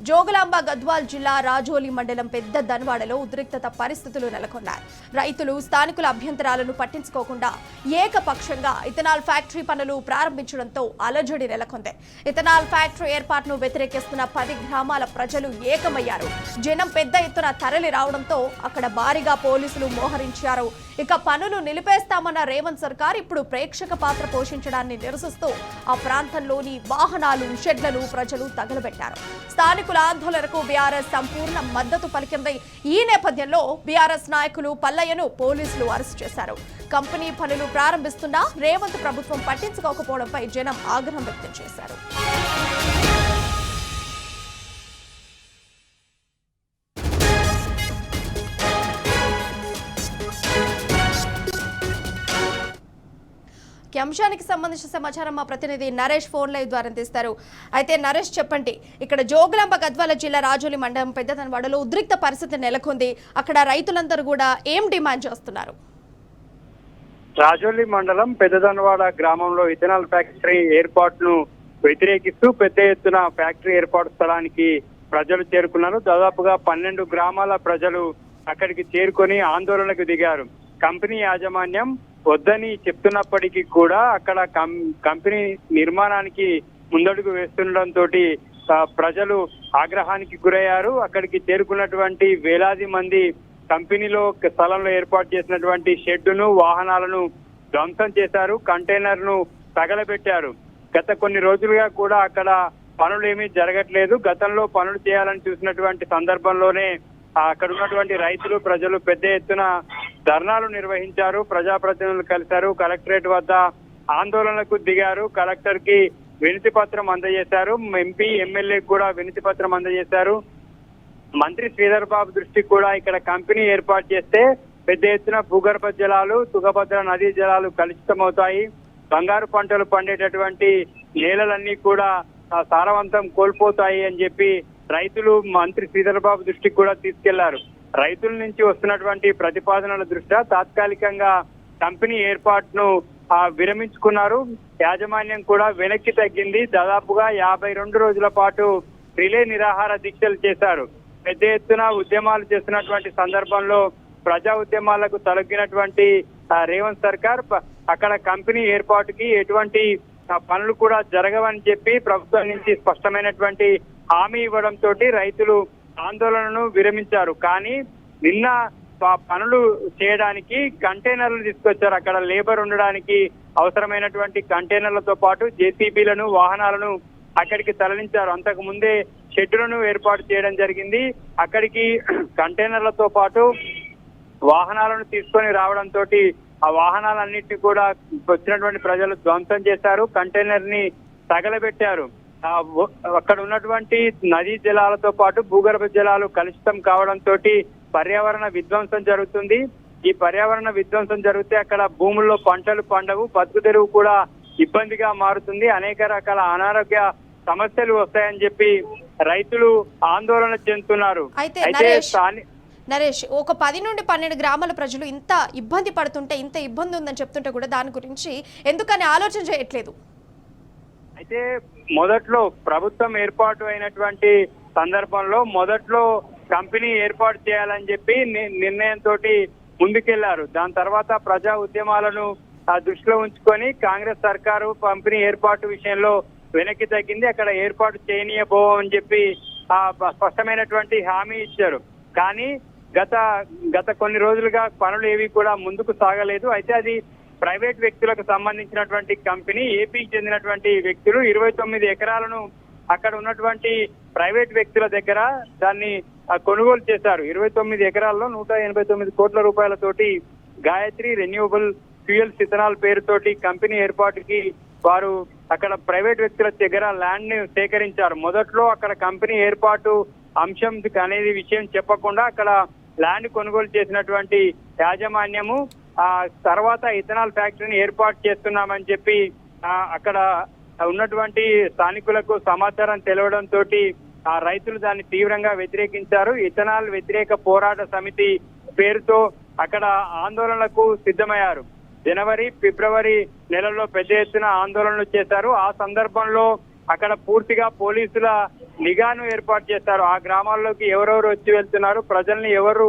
జోగులాంబ గద్వాల్ జిల్లా రాజోలి మండలం పెద్ద దన్వాడలో ఉద్రిక్తత పరిస్థితులు నెలకొన్నాయి. రైతులు స్థానికుల అభ్యంతరాలను పట్టించుకోకుండా ఏకపక్షంగా ఇథనాల్ ఫ్యాక్టరీ పనులు ప్రారంభించడంతో అలజడి నెలకొంది. ఇథనాల్ ఫ్యాక్టరీ ఏర్పాటును వ్యతిరేకిస్తున్న 10 గ్రామాల ప్రజలు ఏకమయ్యారు. జనం పెద్ద ఎత్తున తరలి రావడంతో అక్కడ భారీగా పోలీసులు మోహరించారు. ఇక పనులు నిలిపేస్తామన్న రేవంత్ సర్కార్ ఇప్పుడు ప్రేక్షక పాత్ర పోషించడాన్ని నిరసిస్తూ ఆ ప్రాంతంలోని వాహనాలు, షెడ్లను ప్రజలు తగలబెట్టారు. స్థానికుల ఆందోళనకు బీఆర్ఎస్ సంపూర్ణ మద్దతు పలికింది. ఈ నేపథ్యంలో బీఆర్ఎస్ నాయకులు పల్లయ్యను పోలీసులు అరెస్ట్ చేశారు. కంపెనీ పనులు ప్రారంభిస్తున్నా రేవంత్ ప్రభుత్వం పట్టించుకోకపోవడంపై జనం ఆగ్రహం వ్యక్తం చేశారు. అంశానికి సంబంధించిన సమాచారం మా ప్రతినిధి నరేష్ ఫోన్ లైవ్ ద్వారా అందిస్తారు. అయితే నరేష్, చెప్పండి, ఇక్కడ జోగులాంబ గద్వాల జిల్లా రాజోలి మండలం పెద్దదన్వాడలో ఉద్రిక్త పరిస్థితి నెలకొంది. అక్కడ రైతులందరూ కూడా ఏం డిమాండ్ చేస్తున్నారు? రాజోలి మండలం పెద్దదన్వాడ గ్రామంలో ఇథనాల్ ఫ్యాక్టరీ ఏర్పాటును వ్యతిరేకిస్తూ పెద్ద ఎత్తున ఫ్యాక్టరీ ఏర్పాటు స్థలానికి ప్రజలు చేరుకున్నారు. దాదాపుగా 12 గ్రామాల ప్రజలు అక్కడికి చేరుకొని ఆందోళనకు దిగారు. కంపెనీ యాజమాన్యం వద్దని చెప్తున్నప్పటికీ కూడా అక్కడ కంపెనీ నిర్మాణానికి ముందడుగు వేస్తుండటంతో ప్రజలు ఆగ్రహానికి గురయ్యారు. అక్కడికి చేరుకున్నటువంటి వేలాది మంది కంపెనీలో స్థలంలో ఏర్పాటు చేసినటువంటి షెడ్డును, వాహనాలను ధ్వంసం చేశారు. కంటైనర్ను తగలబెట్టారు. గత కొన్ని రోజులుగా కూడా అక్కడ పనులు ఏమీ జరగట్లేదు. గతంలో పనులు చేయాలని చూసినటువంటి సందర్భంలోనే అక్కడ ఉన్నటువంటి రైతులు, ప్రజలు పెద్ద ఎత్తున ధర్నాలు నిర్వహించారు. ప్రజాప్రతినిధులు కలిశారు. కలెక్టరేట్ వద్ద ఆందోళనకు దిగారు. కలెక్టర్ కి వినతి పత్రం అందజేశారు. ఎంపీ, ఎమ్మెల్యే కూడా వినతి పత్రం అందజేశారు. మంత్రి శ్రీధర్ బాబు దృష్టికి కూడా ఇక్కడ కంపెనీ ఏర్పాటు చేస్తే పెద్ద ఎత్తున భూగర్భ జలాలు, తుంగభద్ర నదీ జలాలు కలుషితమవుతాయి. బంగారు పంటలు పండేటటువంటి నేలలన్నీ కూడా సారవంతం కోల్పోతాయి అని చెప్పి రైతులు మంత్రి శ్రీధర్ బాబు దృష్టికి కూడా తీసుకెళ్లారు. రైతుల నుంచి వస్తున్నటువంటి ప్రతిపాదనల దృష్ట్యా తాత్కాలికంగా కంపెనీ ఏర్పాటును విరమించుకున్నారు. యాజమాన్యం కూడా వెనక్కి తగ్గింది. దాదాపుగా 52 రోజుల పాటు రిలే నిరాహార దీక్షలు చేశారు. పెద్ద ఎత్తున ఉద్యమాలు చేస్తున్నటువంటి సందర్భంలో ప్రజా ఉద్యమాలకు తలొగ్గినటువంటి రేవంత్ సర్కార్ అక్కడ కంపెనీ ఏర్పాటుకి ఎటువంటి పనులు కూడా జరగవని చెప్పి ప్రభుత్వం నుంచి స్పష్టమైనటువంటి హామీ ఇవ్వడంతో రైతులు ఆందోళనను విరమించారు. కానీ నిన్న పనులు చేయడానికి కంటైనర్లు తీసుకొచ్చారు. అక్కడ లేబర్ ఉండడానికి అవసరమైనటువంటి కంటైనర్లతో పాటు జేసీబీలను, వాహనాలను అక్కడికి తరలించారు. అంతకు ముందే షెడ్డులను ఏర్పాటు చేయడం జరిగింది. అక్కడికి కంటైనర్లతో పాటు వాహనాలను తీసుకొని రావడంతో ఆ వాహనాలన్నింటినీ కూడా వచ్చినటువంటి ప్రజలు ధ్వంసం చేశారు. కంటైనర్ ని తగలబెట్టారు. అక్కడ ఉన్నటువంటి నదీ జలాలతో పాటు భూగర్భ జలాలు కలుషితం కావడంతో పర్యావరణ విధ్వంసం జరుగుతుంది. ఈ పర్యావరణ విధ్వంసం జరిగితే అక్కడ భూముల్లో పంటలు పండవు, బతుకుదెరువు కూడా ఇబ్బందిగా మారుతుంది. అనేక రకాల అనారోగ్య సమస్యలు వస్తాయని చెప్పి రైతులు ఆందోళన చెందుతున్నారు. అయితే నరేష్, ఒక 10 నుండి 12 గ్రామాల ప్రజలు ఇంత ఇబ్బంది పడుతుంటే, ఇంత ఇబ్బంది ఉందని చెప్తుంటే కూడా దాని గురించి ఎందుకని ఆలోచన చేయట్లేదు? అయితే మొదట్లో ప్రభుత్వం ఏర్పాటు అయినటువంటి సందర్భంలో మొదట్లో కంపెనీ ఏర్పాటు చేయాలని చెప్పి నిర్ణయంతో ముందుకెళ్లారు. దాని తర్వాత ప్రజా ఉద్యమాలను దృష్టిలో ఉంచుకొని కాంగ్రెస్ సర్కారు కంపెనీ ఏర్పాటు విషయంలో వెనక్కి తగ్గింది. అక్కడ ఏర్పాటు చేయనీయబోమని చెప్పి స్పష్టమైనటువంటి హామీ ఇచ్చారు. కానీ గత కొన్ని రోజులుగా పనులు ఏవి కూడా ముందుకు సాగలేదు. అయితే అది ప్రైవేట్ వ్యక్తులకు సంబంధించినటువంటి కంపెనీ. ఏపీకి చెందినటువంటి వ్యక్తులు 29 ఎకరాలను అక్కడ ఉన్నటువంటి ప్రైవేట్ వ్యక్తుల దగ్గర దాన్ని కొనుగోలు చేశారు. 29 ఎకరాల్లో 189 కోట్ల రూపాయలతోటి గాయత్రి రెన్యూవబుల్ ఫ్యూయల్స్ ఇథనాల్ పేరుతోటి కంపెనీ ఏర్పాటుకి వారు అక్కడ ప్రైవేట్ వ్యక్తుల దగ్గర ల్యాండ్ ని సేకరించారు. మొదట్లో అక్కడ కంపెనీ ఏర్పాటు అంశం అనేది విషయం చెప్పకుండా అక్కడ ల్యాండ్ కొనుగోలు చేసినటువంటి యాజమాన్యము తర్వాత ఇథనాల్ ఫ్యాక్టరీని ఏర్పాటు చేస్తున్నామని చెప్పి అక్కడ ఉన్నటువంటి స్థానికులకు సమాచారం తెలవడంతో రైతులు దాన్ని తీవ్రంగా వ్యతిరేకించారు. ఇథనాల్ వ్యతిరేక పోరాట సమితి పేరుతో అక్కడ ఆందోళనలకు సిద్ధమయ్యారు. జనవరి, ఫిబ్రవరి నెలల్లో పెద్ద ఎత్తున ఆందోళనలు చేశారు. ఆ సందర్భంలో అక్కడ పూర్తిగా పోలీసుల నిఘాను ఏర్పాటు చేస్తారు. ఆ గ్రామాల్లోకి ఎవరెవరు వచ్చి వెళ్తున్నారు, ప్రజల్ని ఎవరు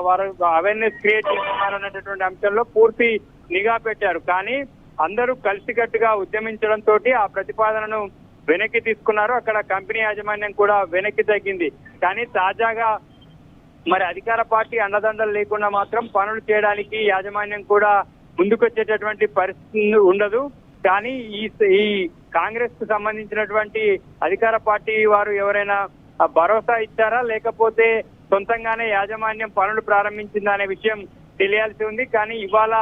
వారు అవేర్నెస్ క్రియేట్ చేస్తున్నారు అనేటటువంటి అంశంలో పూర్తి నిఘా పెట్టారు. కానీ అందరూ కలిసికట్టుగా ఉద్యమించడంతో ఆ ప్రతిపాదనను వెనక్కి తీసుకున్నారు. అక్కడ కంపెనీ యాజమాన్యం కూడా వెనక్కి తగ్గింది. కానీ తాజాగా మరి అధికార పార్టీ అండదండలు లేకుండా మాత్రం పనులు చేయడానికి యాజమాన్యం కూడా ముందుకొచ్చేటటువంటి పరిస్థితి ఉండదు. కానీ ఈ కాంగ్రెస్ కు సంబంధించినటువంటి అధికార పార్టీ వారు ఎవరైనా భరోసా ఇచ్చారా, లేకపోతే సొంతంగానే యాజమాన్యం పనులు ప్రారంభించిందా అనే విషయం తెలియాల్సి ఉంది. కానీ ఇవాళ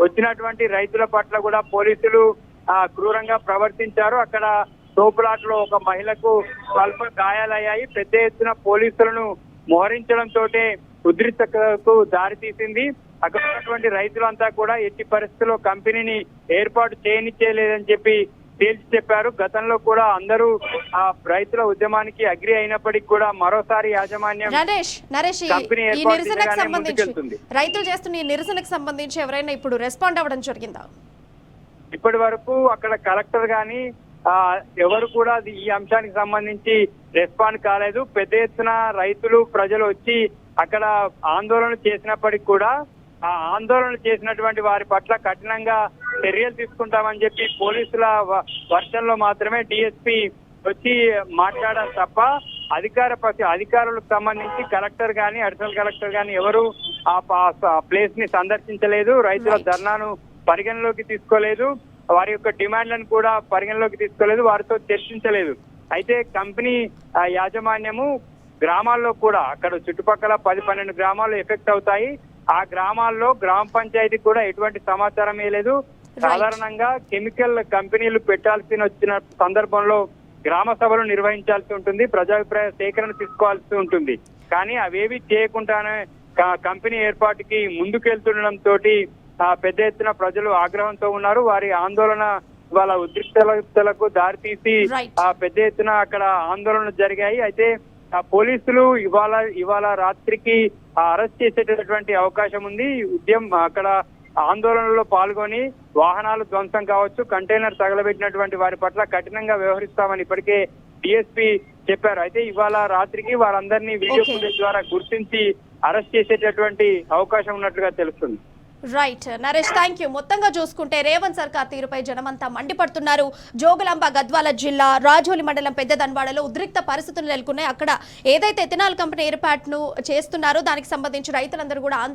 వచ్చినటువంటి రైతుల పట్ల కూడా పోలీసులు క్రూరంగా ప్రవర్తించారు. అక్కడ తోపులాట్లో ఒక మహిళకు స్వల్ప గాయాలయ్యాయి. పెద్ద ఎత్తున పోలీసులను మోహరించడంతో ఉద్రిక్తతకు దారితీసింది. అక్కడ ఉన్నటువంటి రైతులంతా కూడా ఎట్టి పరిస్థితుల్లో కంపెనీని ఏర్పాటు చేయనిచ్చేయలేదని చెప్పి తేల్చి చెప్పారు. గతంలో కూడా అందరూ ఆ రైతుల ఉద్యమానికి అగ్రి అయినప్పటికీ కూడా మరోసారి యాజమాన్యం నరేష్ కంపెనీ ఈ ఏర్పాటు నిరసనకు చేయగానే సంబంధించి ముందుకెళ్తుంది. రైతులు చేస్తున్న ఈ నిరసనకు సంబంధించి ఎవరైనా ఇప్పుడు రెస్పాండ్ అవ్వడం జరిగిందా? ఇప్పటి వరకు అక్కడ కలెక్టర్ గాని ఎవరు కూడా ఈ అంశానికి సంబంధించి రెస్పాండ్ కాలేదు. పెద్ద ఎత్తున రైతులు ప్రజలు వచ్చి అక్కడ ఆందోళన చేసినప్పటికీ కూడా ఆ ఆందోళన చేసినటువంటి వారి పట్ల కఠినంగా చర్యలు తీసుకుంటామని చెప్పి పోలీసుల వర్షంలో మాత్రమే డిఎస్పీ వచ్చి మాట్లాడారు తప్ప అధికారులకు సంబంధించి కలెక్టర్ గాని అడిషనల్ కలెక్టర్ గాని ఎవరు ఆ ప్లేస్ ని సందర్శించలేదు. రైతుల ధర్నాను పరిగణలోకి తీసుకోలేదు. వారి యొక్క డిమాండ్లను కూడా పరిగణలోకి తీసుకోలేదు. వారితో చర్చించలేదు. అయితే కంపెనీ యాజమాన్యము గ్రామాల్లో కూడా అక్కడ చుట్టుపక్కల 10-12 గ్రామాలు ఎఫెక్ట్ అవుతాయి. ఆ గ్రామాల్లో గ్రామ పంచాయతీ కూడా ఎటువంటి సమాచారం లేదు. సాధారణంగా కెమికల్ కంపెనీలు పెట్టాల్సి వచ్చిన సందర్భంలో గ్రామ సభలు నిర్వహించాల్సి ఉంటుంది, ప్రజాభిప్రాయ సేకరణ తీసుకోవాల్సి ఉంటుంది. కానీ అవేవి చేయకుండానే కంపెనీ ఏర్పాటుకి ముందుకెళ్తుండడంతో పెద్ద ఎత్తున ప్రజలు ఆగ్రహంతో ఉన్నారు. వారి ఆందోళన వాళ్ళ ఉద్రిక్తలకు దారితీసి పెద్ద ఎత్తున అక్కడ ఆందోళనలు జరిగాయి. అయితే పోలీసులు ఇవాళ రాత్రికి అరెస్ట్ చేసేటటువంటి అవకాశం ఉంది. అక్కడ ఆందోళనలో పాల్గొని వాహనాలు ధ్వంసం కావచ్చు, కంటైనర్ తగలబెట్టినటువంటి వారి పట్ల కఠినంగా వ్యవహరిస్తామని ఇప్పటికే డిఎస్పీ చెప్పారు. అయితే ఇవాళ రాత్రికి వారందరినీ వీడియో ఫుటేజ్ ద్వారా గుర్తించి అరెస్ట్ చేసేటటువంటి అవకాశం ఉన్నట్లుగా తెలుస్తుంది. Right Naresh, thank you. మొత్తంగా చూసుకుంటే రేవంత్ సర్కార్ తీరుపై జనమంతా మండిపడుతున్నారు. జోగులాంబ గద్వాల జిల్లా రాజోలి మండలం పెద్ద దన్వాడలో ఉద్రిక్త పరిస్థితులు నెలకొన్నాయి. అక్కడ ఏదైతే ఎథనాల్ కంపెనీ ఏర్పాటును చేస్తున్నారో దానికి సంబంధించి రైతులందరూ కూడా